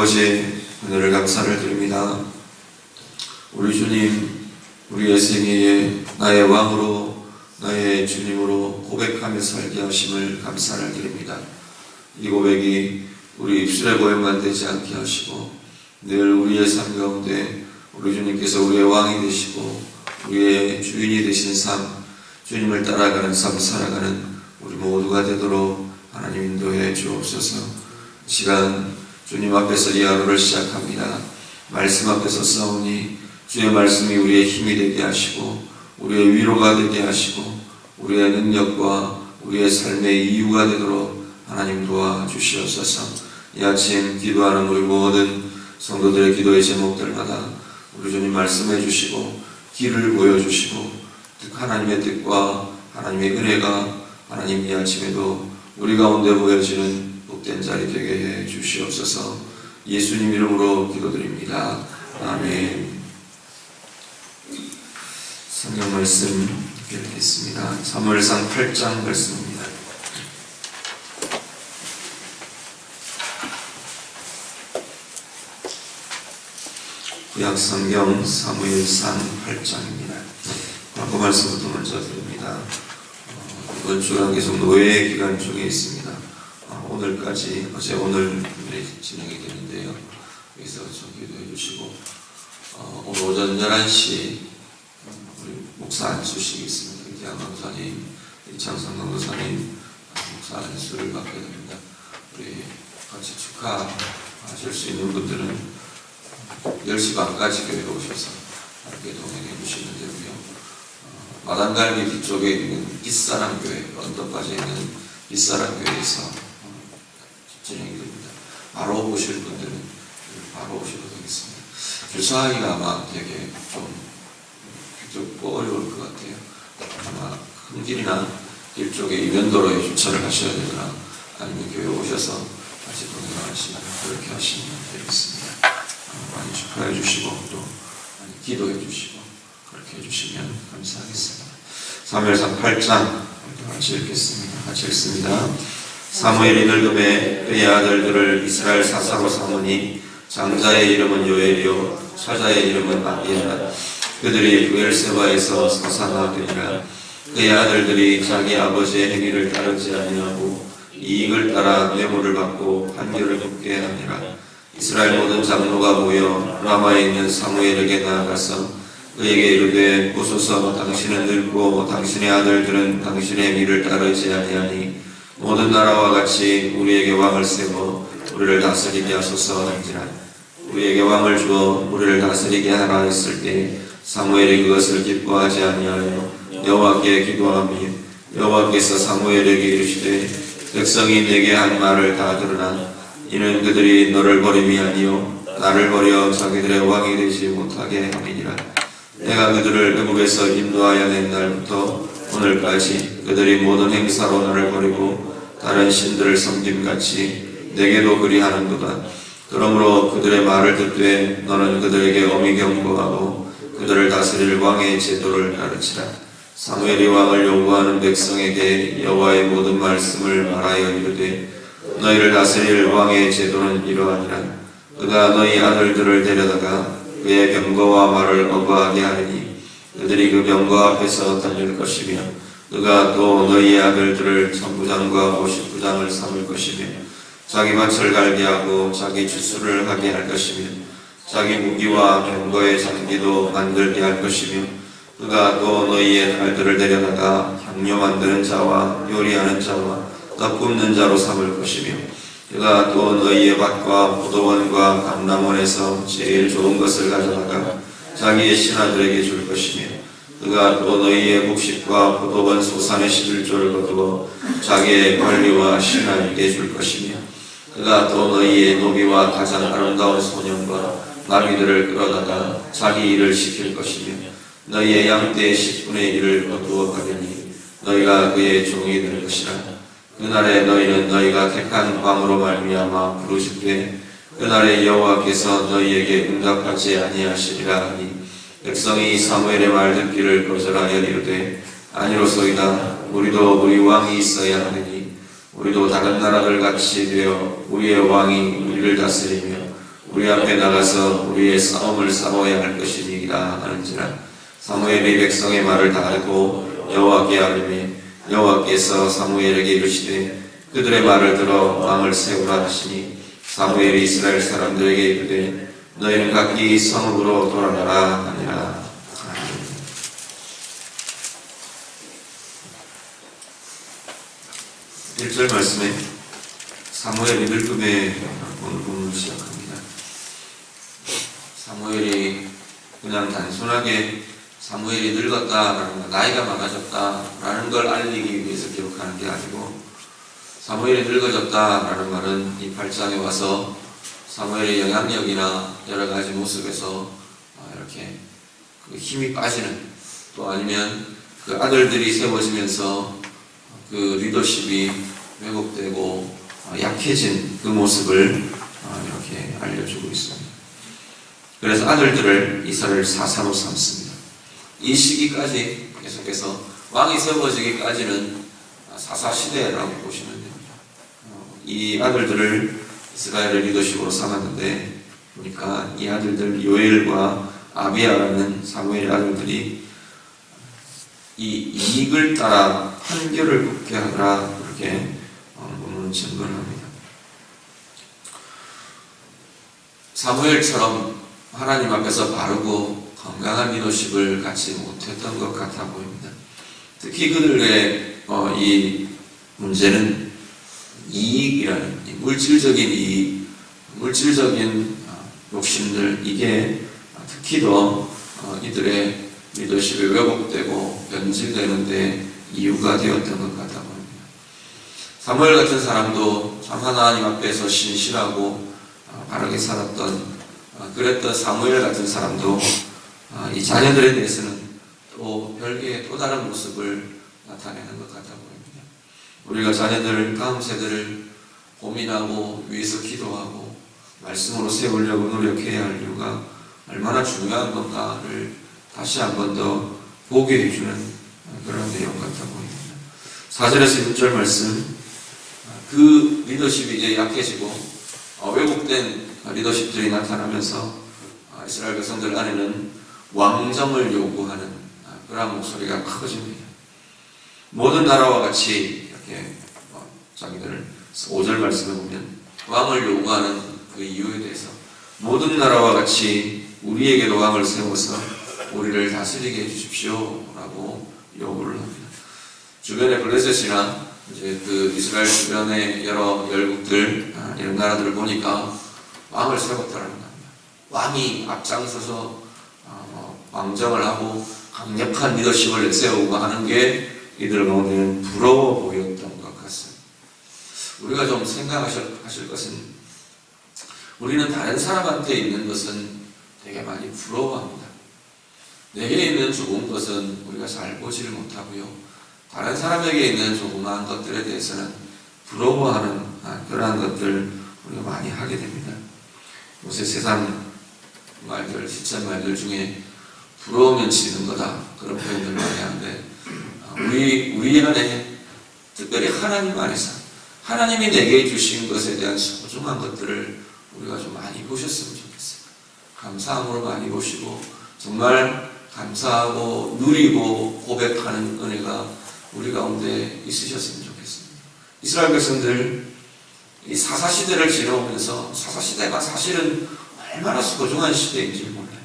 아버지, 오늘을 감사를 드립니다. 우리 주님, 우리의 생애에 나의 왕으로, 나의 주님으로 고백하며 살게 하심을 감사를 드립니다. 이 고백이 우리 입술의 고백만 되지 않게 하시고 늘 우리의 삶 가운데 우리 주님께서 우리의 왕이 되시고 우리의 주인이 되신 삶, 주님을 따라가는 삶 살아가는 우리 모두가 되도록 하나님 인도해 주옵소서. 시간 주님 앞에서 이 하루를 시작합니다. 말씀 앞에서 싸우니 주의 말씀이 우리의 힘이 되게 하시고 우리의 위로가 되게 하시고 우리의 능력과 우리의 삶의 이유가 되도록 하나님 도와주시옵소서. 이 아침 기도하는 우리 모든 성도들의 기도의 제목들마다 우리 주님 말씀해 주시고 길을 보여주시고 하나님의 뜻과 하나님의 은혜가 하나님 이 아침에도 우리 가운데 보여지는 복된 자리 되게 해 주시옵소서. 예수님 이름으로 기도드립니다. 아멘. 성경 말씀 읽겠습니다. 사무엘상 8장 말씀입니다. 구약 성경 사무엘상 8장입니다. 광고 말씀부터 먼저 드립니다. 이번 주간 계속 노예 기간 중에 있습니다. 오늘까지 오늘 진행이 되는데요. 여기서 좀 기도해 주시고 오늘 오전 11시 우리 목사 안수식이 있습니다. 이태양 강사님, 이창성 강사님 목사 안수를 받게 됩니다. 우리 같이 축하하실 수 있는 분들은 10시 반까지 교회에 오셔서 함께 동행해 주시면 되고요. 마당갈비 뒤쪽에 있는 빗사람 교회, 언덕까지 있는 빗사람 교회에서 진행이 됩니다. 바로 오실 분들은 바로 오셔도 되겠습니다. 주차하기가 아마 되게 좀 어려울 것 같아요. 아마 큰 길이나 길 쪽에 이면도로에 주차를 하셔야 되거나 아니면 교회 오셔서 같이 동행하시면 그렇게 하시면 되겠습니다. 많이 축하해 주시고 또 많이 기도해 주시고 그렇게 해주시면 감사하겠습니다. 사무엘상 8장 같이 읽겠습니다. 같이 읽습니다. 사무엘이 늙음에 그의 아들들을 이스라엘 사사로 삼으니 장자의 이름은 요엘이요 차자의 이름은 아비야라. 그들이 브엘세바에서 사사가 되니라. 그의 아들들이 자기 아버지의 행위를 따르지 아니하고 이익을 따라 뇌물을 받고 판결을 굽게 하니라. 이스라엘 모든 장로가 모여 라마에 있는 사무엘에게 나아가서 그에게 이르되 보소서 당신은 늙고 당신의 아들들은 당신의 행위를 따르지 아니하니 모든 나라와 같이 우리에게 왕을 세워 우리를 다스리게 하소서 한지라. 우리에게 왕을 주어 우리를 다스리게 하라 했을 때 사무엘이 그것을 기뻐하지 아니하여 여호와께 기도하며 여호와께서 사무엘에게 이르시되 백성이 내게 한 말을 다 들으나 이는 그들이 너를 버림이 아니요 나를 버려 자기들의 왕이 되지 못하게 함이니라. 내가 그들을 애굽에서 인도하여 낸 날부터 오늘까지 그들이 모든 행사로 나를 버리고 다른 신들을 섬김같이 내게도 그리하는도다. 그러므로 그들의 말을 듣되 너는 그들에게 엄히 경고하고 그들을 다스릴 왕의 제도를 가르치라. 사무엘이 왕을 요구하는 백성에게 여호와의 모든 말씀을 말하여 이르되 너희를 다스릴 왕의 제도는 이러하니라. 그가 너희 아들들을 데려다가 그의 병거와 말을 어거하게 하리니 그들이 그 병거 앞에서 달릴 것이며 그가 또 너희 아들들을 천부장과 50부장을 삼을 것이며 자기 밭을 갈게 하고 자기 주수를 하게 할 것이며 자기 무기와 병거의 장비도 만들게 할 것이며 그가 또 너희의 딸들을 데려다가 향료 만드는 자와 요리하는 자와 떡 굽는 자로 삼을 것이며 그가 또 너희의 밭과 포도원과 감람원에서 제일 좋은 것을 가져다가 자기의 신하들에게 줄 것이며 그가 또 너희의 곡식과 포도원 소산의 11조를 거두어 자기의 관리와 신하에게 줄 것이며 그가 또 너희의 노비와 가장 아름다운 소년과 나비들을 끌어다가 자기 일을 시킬 것이며 너희의 양떼의 10분의 1을 거두어 가려니 너희가 그의 종이 될 것이라. 그날에 너희는 너희가 택한 왕으로 말미암아 부르짖되 그날에 여호와께서 너희에게 응답하지 아니하시리라 하니 백성이 사무엘의 말 듣기를 거절하여 이르되 아니로소이다. 우리도 우리 왕이 있어야 하느니 우리도 다른 나라들 같이 되어 우리의 왕이 우리를 다스리며 우리 앞에 나가서 우리의 싸움을 싸워야 할 것이니이다 하는지라. 사무엘이 백성의 말을 다 알고 여호와께 아뢰매 여호와께서 사무엘에게 이르시되 그들의 말을 들어 왕을 세우라 하시니 사무엘이 이스라엘 사람들에게 이르되 너희는 각기 성읍으로 돌아가라 하니라. 1절 말씀에 사무엘이 늙음에 오늘 본문을 시작합니다. 사무엘이 그냥 단순하게 사무엘이 늙었다라는 것, 나이가 많아졌다라는 걸 알리기 위해서 기록하는 게 아니고, 사무엘이 늙어졌다라는 말은 이 8장에 와서 사무엘의 영향력이나 여러 가지 모습에서 이렇게 그 힘이 빠지는, 또 아니면 그 아들들이 세워지면서 그 리더십이 왜곡되고 약해진 그 모습을 이렇게 알려주고 있습니다. 그래서 아들들을 이스라엘 사사로 삼습니다. 이 시기까지 계속해서 왕이 세워지기까지는 사사시대라고 보시면 됩니다. 이 아들들을 이스라엘의 리더십으로 삼았는데, 보니까 이 아들들 요엘과 아비야라는 사무엘의 아들들이 이 이익을 따라 판결을 굽게 하더라, 이렇게 본문은 증거를 합니다. 사무엘처럼 하나님 앞에서 바르고 건강한 리더십을 갖지 못했던 것 같아 보입니다. 특히 그들의 이 문제는 이익이라는, 물질적인 이익, 물질적인 욕심들, 이게 특히 더 이들의 리더십이 왜곡되고 변질되는데 이유가 되었던 것 같아 보입니다. 사무엘 같은 사람도 참 하나님 앞에서 신실하고 바르게 살았던, 그랬던 사무엘 같은 사람도 이 자녀들에 대해서는 또 별개의 또 다른 모습을 나타내는 것 같아 보입니다. 우리가 자녀들, 다음 세대를 고민하고 위해서 기도하고 말씀으로 세우려고 노력해야 할 이유가 얼마나 중요한 건가를 다시 한 번 더 보게 해주는 그런 내용 같아 보입니다. 4절에서 6절 말씀, 그 리더십이 이제 약해지고 왜곡된 리더십들이 나타나면서 이스라엘 백성들 안에는 왕정을 요구하는 그런 목소리가 커집니다. 모든 나라와 같이 이렇게 자기들 5절 말씀에 보면 왕을 요구하는 그 이유에 대해서, 모든 나라와 같이 우리에게도 왕을 세워서 우리를 다스리게 해주십시오 라고 요구를 합니다. 주변의 블레셋이나 이제 그 이스라엘 주변의 여러 열국들, 이런 나라들을 보니까 왕을 세웠다는 겁니다. 왕이 앞장서서 왕정을 하고 강력한 리더십을 내세우고 하는 게 이들 가운데는 부러워 보였던 것 같습니다. 우리가 좀 생각하실 것은, 우리는 다른 사람한테 있는 것은 되게 많이 부러워합니다. 내게 있는 좋은 것은 우리가 잘 보지를 못하고요, 다른 사람에게 있는 조그마한 것들에 대해서는 부러워하는 그러한 것들 우리가 많이 하게 됩니다. 요새 세상 말들, 시체 말들 중에 부러우면 지는 거다, 그런 표현들 많이 하는데, 우리 안에 특별히 하나님 안에서 하나님이 내게 주신 것에 대한 소중한 것들을 우리가 좀 많이 보셨으면 좋겠어요. 감사함으로 많이 보시고 정말 감사하고 누리고 고백하는 은혜가 우리 가운데 있으셨으면 좋겠습니다. 이스라엘 백성들 이 사사시대를 지나오면서, 사사시대가 사실은 얼마나 소중한 시대인지 몰라요.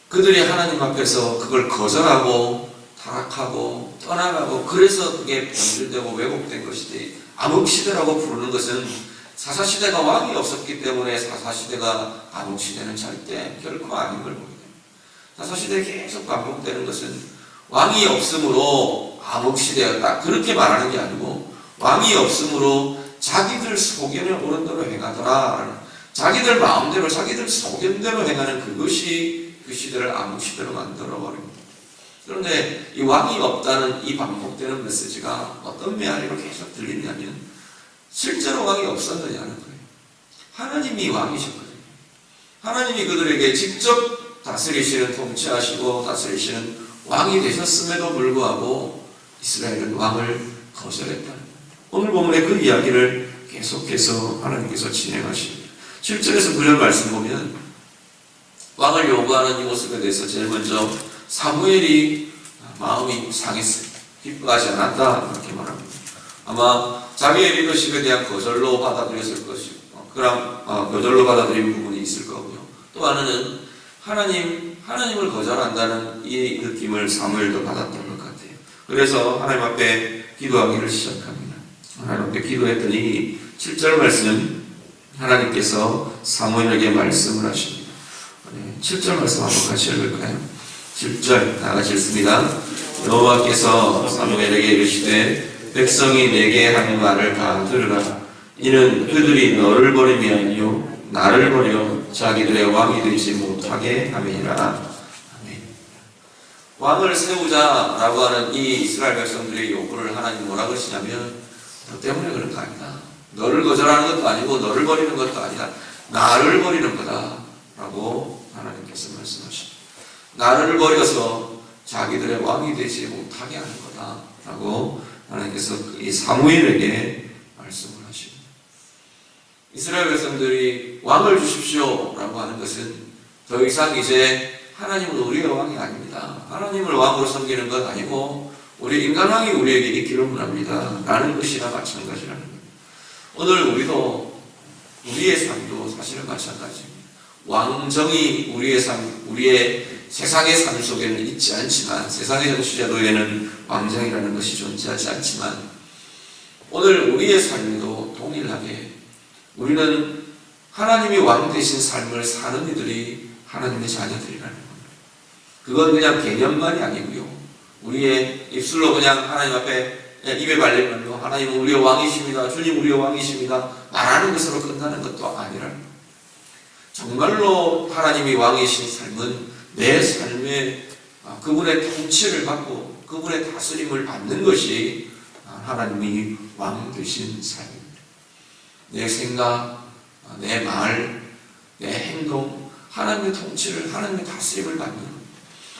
그들이 하나님 앞에서 그걸 거절하고 타락하고 떠나가고, 그래서 그게 변질되고 왜곡된 것이지, 암흑시대라고 부르는 것은 사사시대가 왕이 없었기 때문에 사사시대가 암흑시대는 절대 결코 아닌 걸 보게 됩니다. 사사시대에 계속 반복되는 것은 왕이 없으므로 암흑시대였다, 그렇게 말하는 게 아니고, 왕이 없으므로 자기들 소견에 오른 대로 행하더라, 자기들 마음대로 자기들 소견대로 행하는 그것이 그 시대를 암흑시대로 만들어버립니다. 그런데 이 왕이 없다는 이 반복되는 메시지가 어떤 메아리로 계속 들리냐면, 실제로 왕이 없었느냐는 거예요. 하나님이 왕이셨거든요. 하나님이 그들에게 직접 다스리시는, 통치하시고 다스리시는 왕이 되셨음에도 불구하고 이스라엘은 왕을 거절했다는 거예요. 오늘 본문의 그 이야기를 계속해서 하나님께서 진행하십니다. 7절에서 9절 말씀 보면 왕을 요구하는 이 모습에 대해서 제일 먼저 사무엘이 마음이 상했어요. 기뻐하지 않았다 이렇게 말합니다. 아마 자기의 리더십에 대한 거절로 받아들였을 것이고 거절로 받아들인 부분이 있을 거고요. 또 하나는 하나님을 거절한다는 이 느낌을 사무엘도 받았던 것 같아요. 그래서 하나님 앞에 기도하기를 시작합니다. 하나님 앞에 기도했더니 7절 말씀 하나님께서 사무엘에게 말씀을 하십니다. 7절 말씀 한번 같이 읽을까요? 7절 다 같이 읽습니다. 여호와께서 사무엘에게 이르시되 백성이 내게 하는 말을 다 들으라. 이는 그들이 너를 버림이 아니요 나를 버려 자기들의 왕이 되지 못하게 함이니라. 아멘. 왕을 세우자라고 하는 이 이스라엘 백성들의 요구를 하나님 뭐라고 하시냐면 너 때문에 그런 거 아니다. 너를 거절하는 것도 아니고 너를 버리는 것도 아니다. 나를 버리는 거다 라고 하나님께서 말씀하십니다. 나를 버려서 자기들의 왕이 되지 못하게 하는 거다 라고 하나님께서 이 사무엘에게 말씀을 하십니다. 이스라엘 백성들이 왕을 주십시오 라고 하는 것은 더 이상 이제 하나님은 우리의 왕이 아닙니다. 하나님을 왕으로 섬기는 것 아니고 우리 인간왕이 우리에게 있기를 원합니다 라는 것이나 마찬가지라는 겁니다. 오늘 우리도 우리의 삶도 사실은 마찬가지입니다. 왕정이 우리의 세상의 삶 속에는 있지 않지만 세상의 정치제도에는 왕정이라는 것이 존재하지 않지만 오늘 우리의 삶에도 동일하게 우리는 하나님이 왕 되신 삶을 사는 이들이 하나님의 자녀들이라는 겁니다. 그건 그냥 개념만이 아니고요. 우리의 입술로 그냥 하나님 앞에 입에 발리면요 하나님은 우리의 왕이십니다. 주님 우리의 왕이십니다. 말하는 것으로 끝나는 것도 아니라는 겁니다. 정말로 하나님이 왕이신 삶은 내 삶에 그분의 통치를 받고 그분의 다스림을 받는 것이 하나님이 왕 되신 삶입니다. 내 생각, 내 말, 내 행동, 하나님의 통치를, 하나님의 다스림을 받는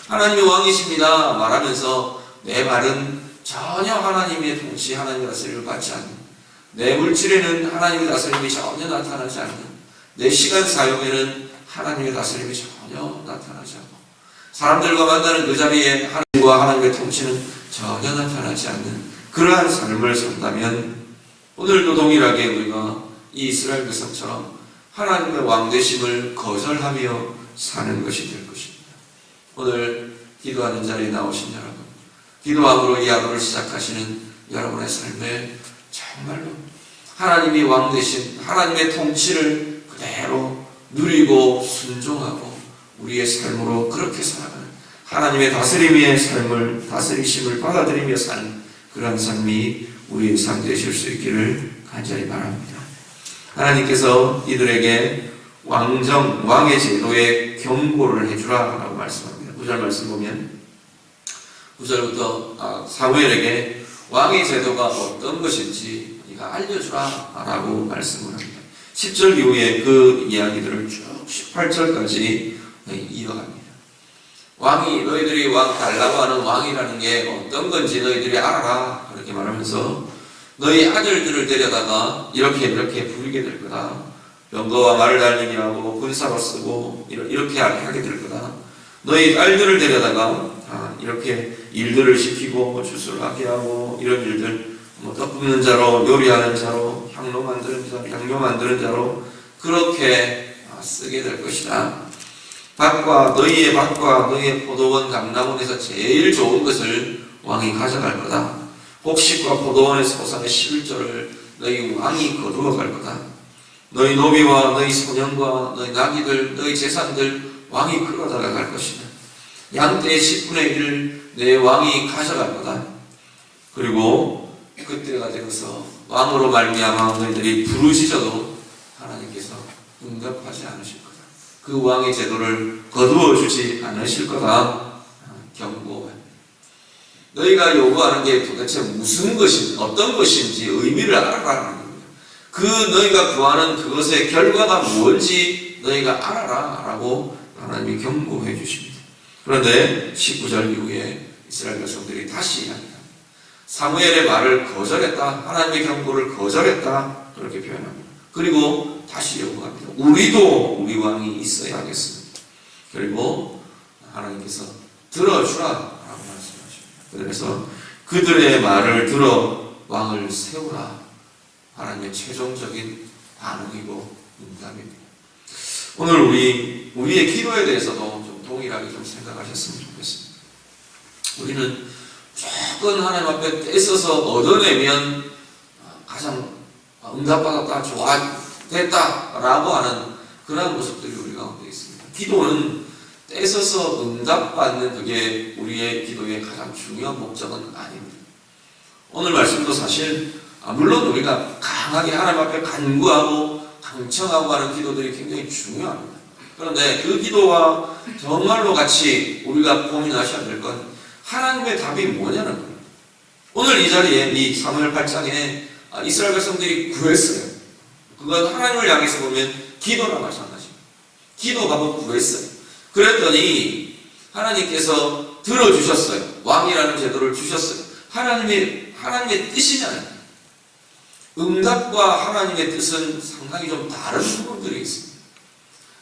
하나님이 왕이십니다 말하면서 내 말은 전혀 하나님의 통치, 하나님의 다스림을 받지 않는 내 물질에는 하나님의 다스림이 전혀 나타나지 않는 내 시간 사용에는 하나님의 다스림이 전혀 나타나지 않고 사람들과 만나는 그 자리에 하나님과 하나님의 통치는 전혀 나타나지 않는 그러한 삶을 산다면 오늘도 동일하게 우리가 이 이스라엘 백성처럼 하나님의 왕되심을 거절하며 사는 것이 될 것입니다. 오늘 기도하는 자리에 나오신 여러분, 기도함으로 이 하루를 시작하시는 여러분의 삶에 정말로 하나님이 왕되신 하나님의 통치를 그대로 누리고 순종하고 우리의 삶으로 그렇게 살아가는 하나님의 다스림의 삶을 다스리심을 받아들이며 사는 그런 삶이 우리의 삶 되실 수 있기를 간절히 바랍니다. 하나님께서 이들에게 왕의 제도에 경고를 해주라 라고 말씀합니다. 9절 말씀 보면 9절부터 사무엘에게 왕의 제도가 어떤 것인지 네가 알려주라 라고 말씀을 합니다. 10절 이후에 그 이야기들을 쭉 18절까지 이어갑니다. 왕이 너희들이 왕 달라고 하는 왕이라는 게 어떤 건지 너희들이 알아라 그렇게 말하면서 너희 아들들을 데려다가 이렇게 부리게 될 거다. 병거와 말을 달리게 하고 군사로 쓰고 이렇게 하게 될 거다. 너희 딸들을 데려다가 이렇게 일들을 시키고 주술하게 하고 이런 일들 떡 굽는 자로 요리하는 자로 향로 만드는 자로 양료 만드는 자로 그렇게 쓰게 될 것이다. 너희의 밭과 너희의 포도원 감람원에서 제일 좋은 것을 왕이 가져갈 거다. 곡식과 포도원의 소산의 11조를 너희 왕이 거두어 갈 거다. 너희 노비와 너희 소년과 너희 나귀들 너희 재산들 왕이 끌어다가 갈 것이다. 양떼의 10분의 1을 내 왕이 가져갈 거다. 그리고 그때가 되어서 왕으로 말미암아 너희들이 부르짖어도 하나님께서 응답하지 않으실 거다. 그 왕의 제도를 거두어 주지 않으실 거다. 경고합니다. 너희가 요구하는 게 도대체 무슨 것인지 어떤 것인지 의미를 알아라는 겁니다. 그 너희가 구하는 그것의 결과가 뭔지 너희가 알아라 라고 하나님이 경고해 주십니다. 그런데 19절 이후에 이스라엘 백성들이 다시 이야기합니다. 사무엘의 말을 거절했다. 하나님의 경고를 거절했다. 그렇게 표현합니다. 그리고 다시 요구합니다. 우리도 우리 왕이 있어야 하겠습니다. 그리고 하나님께서 들어주라 라고 말씀하십니다. 그래서 그들의 말을 들어 왕을 세우라. 하나님의 최종적인 반응이고 응답입니다. 오늘 우리의 기도에 대해서도 좀 동일하게 좀 생각하셨으면 좋겠습니다. 우리는 조금 하나님 앞에 떼써서 얻어내면 가장 응답받았다, 좋아, 됐다라고 하는 그런 모습들이 우리 가운데 있습니다. 기도는 떼써서 응답받는 그게 우리의 기도의 가장 중요한 목적은 아닙니다. 오늘 말씀도 사실 물론 우리가 강하게 하나님 앞에 간구하고 강청하고 하는 기도들이 굉장히 중요합니다. 그런데 그 기도와 정말로 같이 우리가 고민하셔야 될 건 하나님의 답이 뭐냐는 거예요. 오늘 이 자리에 이 사무엘 8장에 이스라엘 백성들이 구했어요. 그건 하나님을 향해서 보면 기도나 마찬가지입니다. 기도가 뭐 구했어요. 그랬더니 하나님께서 들어주셨어요. 왕이라는 제도를 주셨어요. 하나님의 뜻이잖아요. 응답과 하나님의 뜻은 상당히 좀 다른 부분들이 있습니다.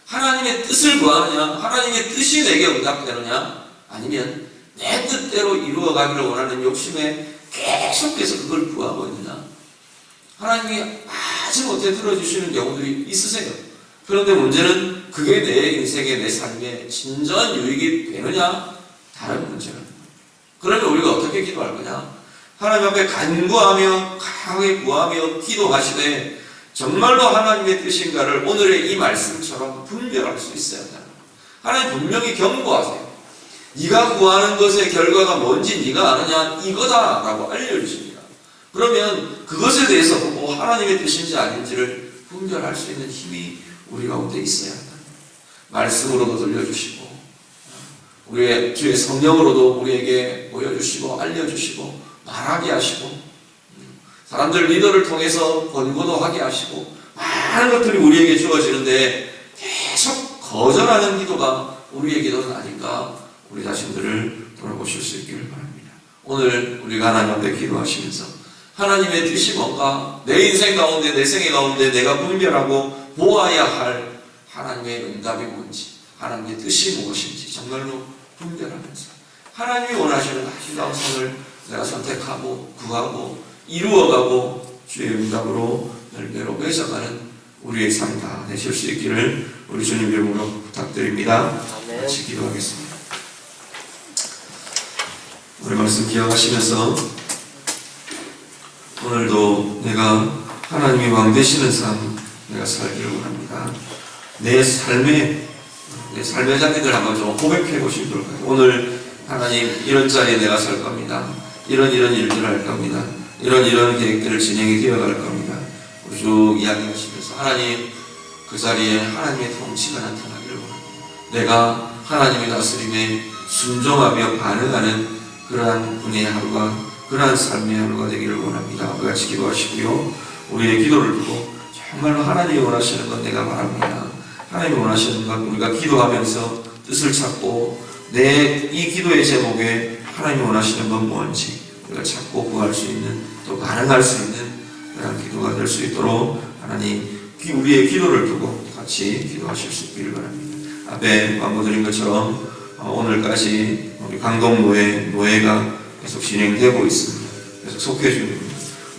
하나님의 뜻을 구하느냐, 하나님의 뜻이 내게 응답되느냐, 아니면 내 뜻대로 이루어가기를 원하는 욕심에 계속해서 그걸 구하고 있느냐. 하나님이 마지못해 들어주시는 경우들이 있으세요. 그런데 문제는 그게 내 인생의 내 삶의 진정한 유익이 되느냐, 다른 문제는. 그러면 우리가 어떻게 기도할 거냐? 하나님 앞에 간구하며 강하게 구하며 기도하시되 정말로 하나님의 뜻인가를 오늘의 이 말씀처럼 분별할 수 있어야 한다. 하나님 분명히 경고하세요. 네가 구하는 것의 결과가 뭔지 네가 아느냐, 이거다라고 알려주십니다. 그러면 그것에 대해서 보고 하나님의 뜻인지 아닌지를 분별할 수 있는 힘이 우리 가운데 있어야 한다. 말씀으로도 들려주시고 우리의 주의 성령으로도 우리에게 보여주시고 알려주시고 말하게 하시고 사람들 리더를 통해서 권고도 하게 하시고 많은 것들이 우리에게 주어지는데 계속 거절하는 기도가 우리의 기도는 아닌가, 우리 자신들을 돌아보실 수 있기를 바랍니다. 오늘 우리가 하나님 앞에 기도하시면서 하나님의 뜻이 뭔가, 내 인생 가운데 내 생애 가운데 내가 분별하고 보아야 할 하나님의 응답이 뭔지, 하나님의 뜻이 무엇인지 정말로 분별하면서 하나님이 원하시는 아름다운 선을 내가 선택하고 구하고 이루어가고 주의 응답으로 열매로 맺어가는 우리의 삶 다 되실 수 있기를 우리 주님 이름으로 부탁드립니다. 같이 기도하겠습니다. 우리 말씀 기억하시면서 오늘도 내가 하나님이 왕 되시는 삶 내가 살기를 원합니다. 내 삶의 자리들 한번 좀 고백해 보시도록 해요. 오늘 하나님 이런 자리에 내가 살 겁니다. 이런 일들을 할 겁니다. 이런 계획들을 진행이 되어갈 겁니다. 우리 쭉 이야기하시면서 하나님 그 자리에 하나님의 통치가 나타나기를 원합니다. 내가 하나님의 다스림에 순종하며 반응하는 그러한 분의 하루가, 그러한 삶의 하루가 되기를 원합니다. 우리 같이 기도하시고요. 우리의 기도를 두고 정말로 하나님이 원하시는 건 내가 바랍니다. 하나님이 원하시는 건 우리가 기도하면서 뜻을 찾고 내 이 기도의 제목에 하나님이 원하시는 건 뭔지 우리가 찾고 구할 수 있는, 또 반응할 수 있는 그런 기도가 될 수 있도록 하나님 우리의 기도를 두고 같이 기도하실 수 있기를 바랍니다. 앞에 광고드린 것처럼 오늘까지 우리 강동노예가 계속 진행되고 있습니다. 계속 속해주는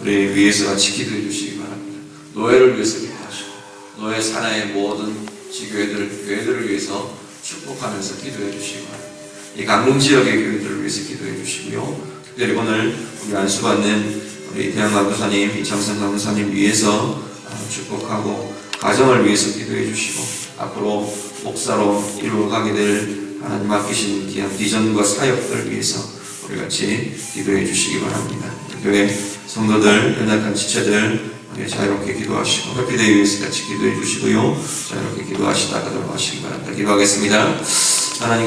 우리 위해서 같이 기도해 주시기 바랍니다. 노예를 위해서 기도하시고 노예 산하의 모든 지교회들을 위해서 축복하면서 기도해 주시기 바랍니다. 이 강릉 지역의 교회들을 위해서 기도해 주시고요. 특별히 오늘 우리 안수받는 우리 대한강도사님, 이창선 강도사님 위해서 축복하고 가정을 위해서 기도해 주시고 앞으로 목사로 이루어가게 될 하나님 맡기신 귀한 비전과 사역들을 위해서 우리 같이 기도해 주시기 바랍니다. 교회 성도들, 연약한 지체들 자유롭게 기도하시고 회피대에 위해서 같이 기도해 주시고요. 자유롭게 기도하시다 가도록 하시기 바랍니다. 기도하겠습니다. 하나님